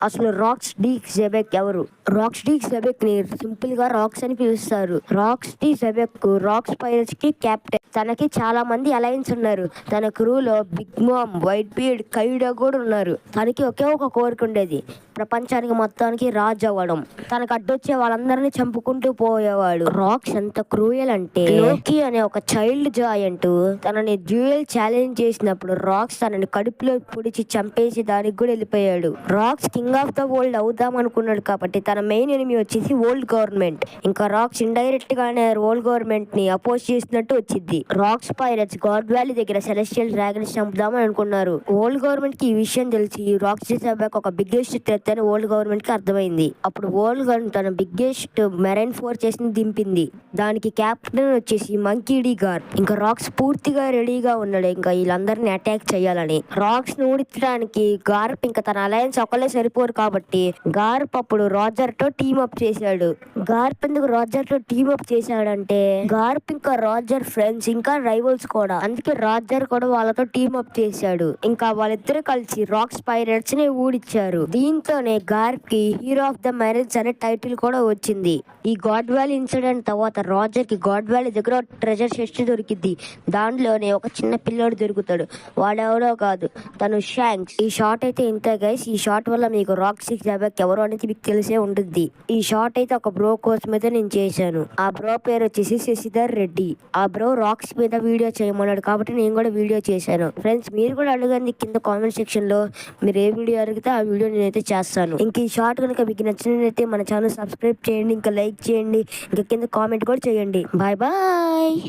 అసలు racks D జెబెక్ ఎవరు? Racks D జెబెక్ ని సింపుల్ గా రాక్స్ అని పిలుస్తారు. రాక్స్ డి జెబెక్ రాక్స్ పైరట్స్ కి కెప్టెన్. తనకి చాలా మంది అలయన్స్ ఉన్నారు. తన క్రూలో బిగ్ మామ్, వైట్ బీడ్, కైడో కూడా ఉన్నారు. తనకి ఒకే ఒక కోరిక ఉండేది, ప్రపంచానికి మొత్తానికి రాజు అవ్వడం. తనకు అడ్డొచ్చే వాళ్ళందరినీ చంపుకుంటూ పోయేవాడు. రాక్స్ ఎంత క్రూయల్ అంటే, లోకి అనే ఒక చైల్డ్ జాయంట్ తనని డ్యూయల్ ఛాలెంజ్ చేసినప్పుడు రాక్స్ తనని కడుపులో పొడిచి చంపేసి దానికి కూడా వెళ్ళిపోయాడు. Rocks king of the world అవుదాం అనుకున్నాడు కాబట్టి తన మెయిన్ ఎనిమీ వచ్చేసి వరల్డ్ గవర్నమెంట్. ఇంకా రాక్స్ ఇండైరెక్ట్ గానే వరల్డ్ గవర్నమెంట్ ని అపోజ్ చేసినట్టు వచ్చింది. రాక్స్ పైరట్స్ గాడ్ వ్యాలీ దగ్గర సెలెస్టియల్ డ్రాగన్ చంపుదామని అనుకున్నారు. వరల్డ్ గవర్నమెంట్ కి ఈ విషయం తెలిసి రాక్స్ చేసాక ఒక బిగ్గెస్ట్ థ్రెట్ అని వరల్డ్ గవర్నమెంట్ కి అర్థమైంది. అప్పుడు వరల్డ్ గవర్నమెంట్ తన బిగ్గెస్ట్ మెరైన్ ఫోర్సెస్ ని దింపింది. దానికి కెప్టెన్ వచ్చేసి మంకీ డి గార్ప్. ఇంకా రాక్స్ పూర్తిగా రెడీగా ఉన్నాడు ఇంకా వీళ్ళందరినీ అటాక్ చేయాలని. రాక్స్ ను ఓడించడానికి గార్ప్ ఇంకా తన అలయన్స్ ఒకళ్ళే సరిపోరు కాబట్టి గార్ప్ అప్పుడు రాజర్ తో టీమప్ చేశాడు. గార్ప్ ఎందుకు రాజర్ తో టీమప్ చేశాడంటే, గార్ప్ ఇంకా రాజర్ ఫ్రెండ్స్ ఇంకా రైవల్స్ కూడా, అందుకే రాజర్ కూడా వాళ్ళతో టీమప్ చేశాడు. ఇంకా వాళ్ళిద్దరు కలిసి రాక్స్ పైరట్స్ ని ఊడిచ్చారు. దీంతోనే గార్ప్ కి హీరో ఆఫ్ ద మ్యారేజ్ అనే టైటిల్ కూడా వచ్చింది. ఈ గాడ్ వ్యాలీ ఇన్సిడెంట్ తర్వాత రాజర్ కి గాడ్ వ్యాలీ దగ్గర ట్రెజర్ చెస్ట్ దొరికింది. దాంట్లోనే ఒక చిన్న పిల్లోడు దొరుకుతాడు. వాడెవడో కాదు, తను షాంక్స్. ఈ షాట్ అయితే ఇంతే గైస్. ఈ షాట్ వల్ల మీకు రాక్స్ డి జెబెక్ ఎవరు అనేది మీకు తెలిసే ఉంటుంది. ఈ షాట్ అయితే ఒక బ్రో కోసం అయితే నేను చేశాను. ఆ బ్రో పేరు వచ్చేసి శశిధర్ రెడ్డి. ఆ బ్రో రాక్స్ మీద వీడియో చేయమన్నాడు కాబట్టి నేను కూడా వీడియో చేశాను. ఫ్రెండ్స్, మీరు కూడా అడగండి కింద కామెంట్ సెక్షన్ లో. మీరు ఏ వీడియో అడిగితే ఆ వీడియో నేనైతే చేస్తాను. ఇంక ఈ షాట్ కనుక మీకు నచ్చినట్లయితే మన ఛానల్ సబ్స్క్రైబ్ చేయండి, ఇంకా లైక్ చేయండి, ఇంకా కింద కామెంట్ కూడా చేయండి. Bye bye.